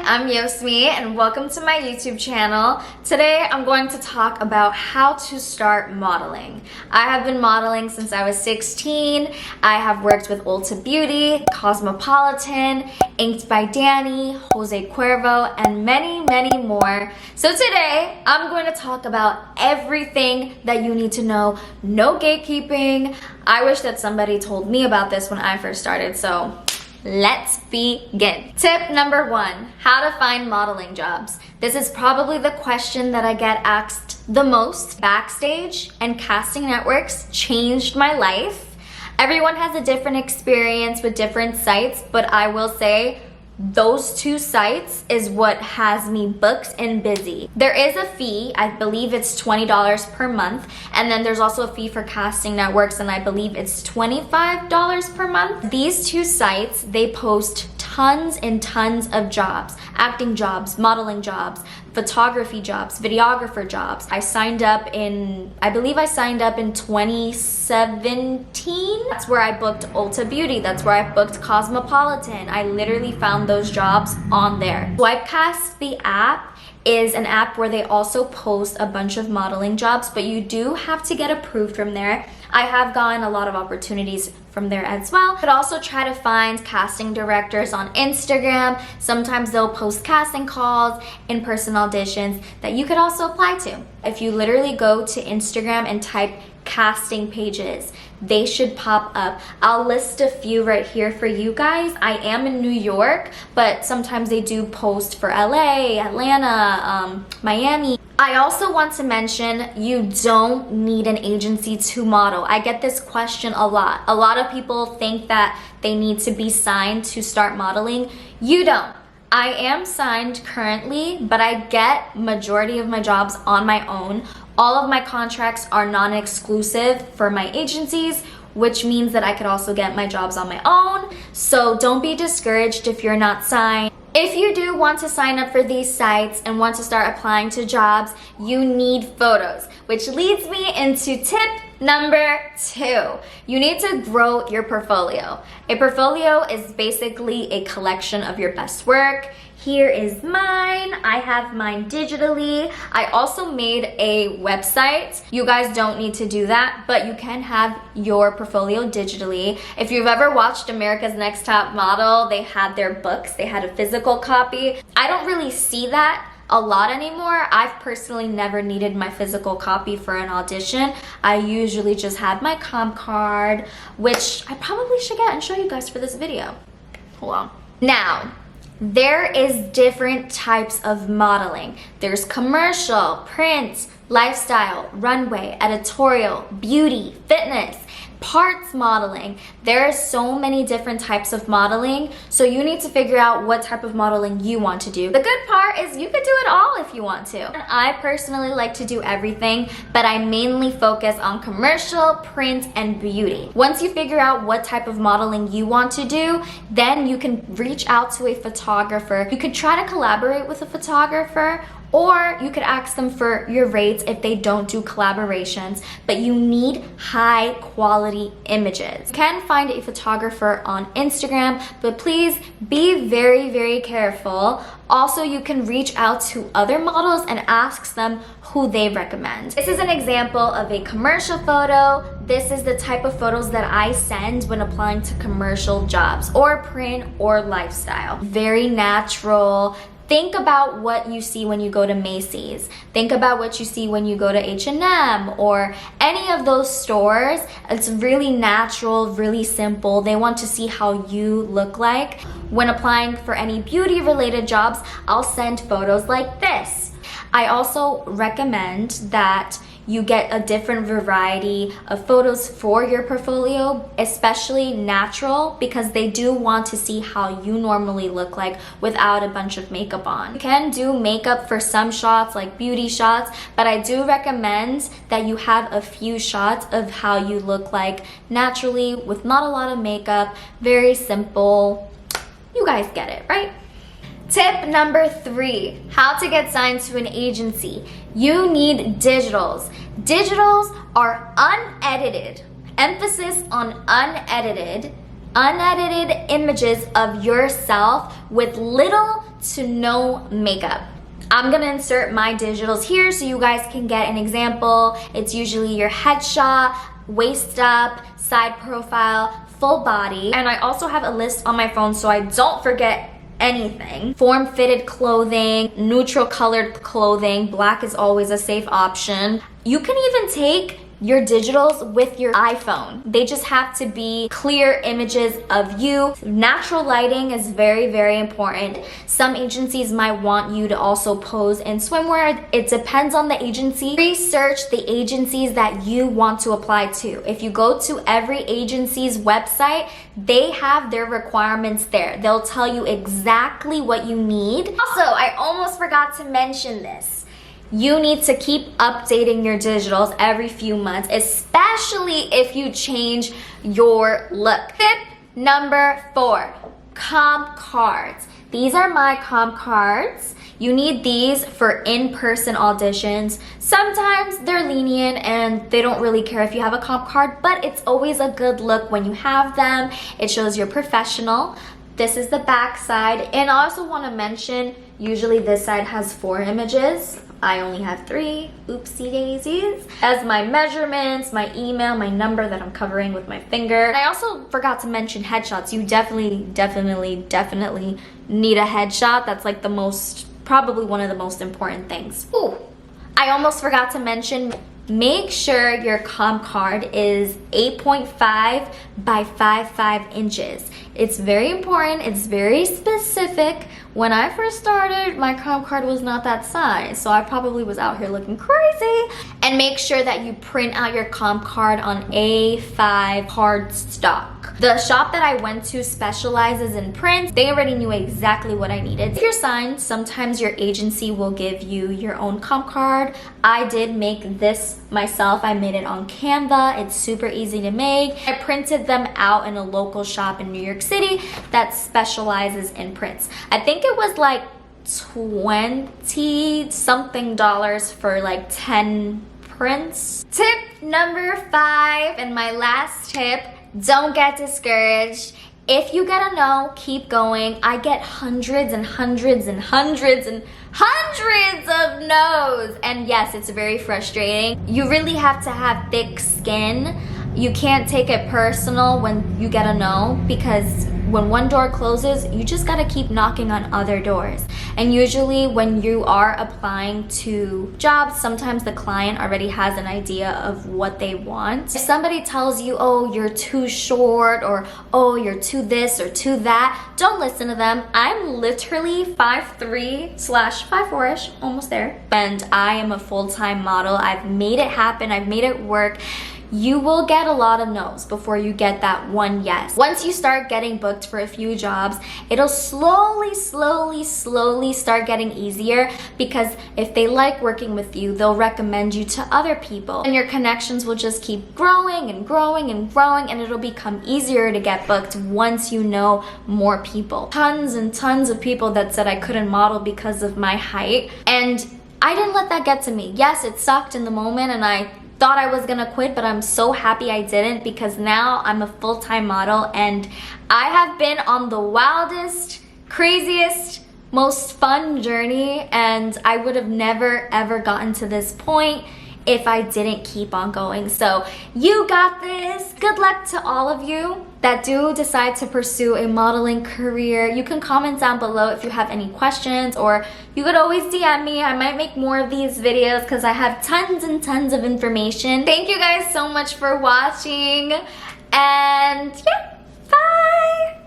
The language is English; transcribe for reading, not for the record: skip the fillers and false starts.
I'm Yosmi and welcome to my YouTube channel. Today I'm going to talk about how to start modeling. I have been modeling since I was 16. I have worked with Ulta Beauty, Cosmopolitan, Inked by Danny, Jose Cuervo, and many more. So today I'm going to talk about everything that you need to know. No gatekeeping. I wish that somebody told me about this when I first started, so let's begin. Tip number 1, how to find modeling jobs. This is probably the question that I get asked the most. Backstage and casting networks changed my life. Everyone has a different experience with different sites, but I will say those two sites is what has me booked and busy. There is a fee, I believe it's $20 per month, and then there's also a fee for casting networks, and I believe it's $25 per month. These two sites, they post tons and tons of jobs, acting jobs, modeling jobs, photography jobs, videographer jobs. I believe I signed up in 2017. That's where I booked Ulta Beauty. That's where I booked Cosmopolitan. I literally found those jobs on there. Swipecast, the app, is an app where they also post a bunch of modeling jobs, but you do have to get approved from there. I have gotten a lot of opportunities from there as well. But also try to find casting directors on Instagram. Sometimes they'll post casting calls, in-person auditions that you could also apply to. If you literally go to Instagram and type casting pages, they should pop up. I'll list a few right here for you guys. I am in New York, but sometimes they do post for LA, Atlanta, Miami. I also want to mention you don't need an agency to model. I get this question a lot. A lot of people think that they need to be signed to start modeling. You don't. I am signed currently, but I get majority of my jobs on my own. All of my contracts are non-exclusive for my agencies, which means that I could also get my jobs on my own. So don't be discouraged if you're not signed. If you do want to sign up for these sites and want to start applying to jobs, you need photos, which leads me into tip number 2. You need to grow your portfolio. A portfolio is basically a collection of your best work. Here is mine. I have mine digitally. I also made a website. You guys don't need to do that, but you can have your portfolio digitally. If you've ever watched America's Next Top Model, they had their books. They had a physical copy. I don't really see that a lot anymore. I've personally never needed my physical copy for an audition. I usually just had my comp card, which I probably should get and show you guys for this video. Hold on. Now, there is different types of modeling. There's commercial, print, lifestyle, runway, editorial, beauty, fitness, parts modeling. There are so many different types of modeling, so you need to figure out what type of modeling you want to do. The good part is you could do it all if you want to. And I personally like to do everything, but I mainly focus on commercial, print, and beauty. Once you figure out what type of modeling you want to do, then you can reach out to a photographer. You could try to collaborate with a photographer, or you could ask them for your rates if they don't do collaborations, but you need high quality images. You can find a photographer on Instagram, but please be very careful. Also, you can reach out to other models and ask them who they recommend. This is an example of a commercial photo. This is the type of photos that I send when applying to commercial jobs or print or lifestyle. Very natural. Think about what you see when you go to Macy's. Think about what you see when you go to H&M or any of those stores. It's really natural, really simple. They want to see how you look like. When applying for any beauty related jobs, I'll send photos like this. I also recommend that you get a different variety of photos for your portfolio, especially natural, because they do want to see how you normally look like without a bunch of makeup on. You can do makeup for some shots, like beauty shots, but I do recommend that you have a few shots of how you look like naturally with not a lot of makeup. Very simple. You guys get it, right? Tip number 3, how to get signed to an agency. You need digitals. Digitals are unedited, emphasis on unedited, unedited images of yourself with little to no makeup. I'm gonna insert my digitals here so you guys can get an example. It's usually your headshot, waist up, side profile, full body. And I also have a list on my phone so I don't forget anything. Form-fitted clothing, neutral colored clothing, black is always a safe option. You can even take your digitals with your iPhone. They just have to be clear images of you. Natural lighting is very, very important. Some agencies might want you to also pose in swimwear. It depends on the agency. Research the agencies that you want to apply to. If you go to every agency's website, they have their requirements there. They'll tell you exactly what you need. Also, I almost forgot to mention this. You need to keep updating your digitals every few months, especially if you change your look. Tip number 4, comp cards. These are my comp cards. You need these for in-person auditions. Sometimes they're lenient and they don't really care if you have a comp card, but it's always a good look when you have them. It shows you're professional. This is the back side. And I also want to mention, usually this side has 4 images. I only have 3, oopsie daisies. As my measurements, my email, my number that I'm covering with my finger. And I also forgot to mention headshots. You definitely need a headshot. That's like the most, probably one of the most important things. Ooh, I almost forgot to mention, make sure your comp card is 8.5 by 5.5 inches. It's very important, it's very specific. When I first started, my comp card was not that size, so I probably was out here looking crazy. And make sure that you print out your comp card on A5 cardstock. The shop that I went to specializes in prints. They already knew exactly what I needed. If you're signed, sometimes your agency will give you your own comp card. I did make this myself. I made it on Canva. It's super easy to make. I printed them out in a local shop in New York City that specializes in prints. I think it was like 20 something dollars for like 10 prints. Tip number 5 and my last tip, don't get discouraged. If you get a no, keep going. I get hundreds and hundreds and hundreds and hundreds of no's. And yes, it's very frustrating. You really have to have thick skin. You can't take it personal when you get a no, because when one door closes, you just gotta keep knocking on other doors. And usually when you are applying to jobs, sometimes the client already has an idea of what they want. If somebody tells you, oh, you're too short, or oh, you're too this or too that, don't listen to them. I'm literally 5'3/5'4"-ish, almost there. And I am a full-time model. I've made it happen, I've made it work. You will get a lot of no's before you get that one yes. Once you start getting booked for a few jobs, it'll slowly start getting easier, because if they like working with you, they'll recommend you to other people. And your connections will just keep growing and growing and growing, and it'll become easier to get booked once you know more people. Tons and tons of people that said I couldn't model because of my height, and I didn't let that get to me. Yes, it sucked in the moment, and I thought I was gonna quit, but I'm so happy I didn't, because now I'm a full-time model and I have been on the wildest, craziest, most fun journey, and I would have never ever gotten to this point if I didn't keep on going. So you got this. Good luck to all of you that do decide to pursue a modeling career. You can comment down below if you have any questions, or you could always DM me. I might make more of these videos because I have tons and tons of information. Thank you guys so much for watching, and yeah, bye.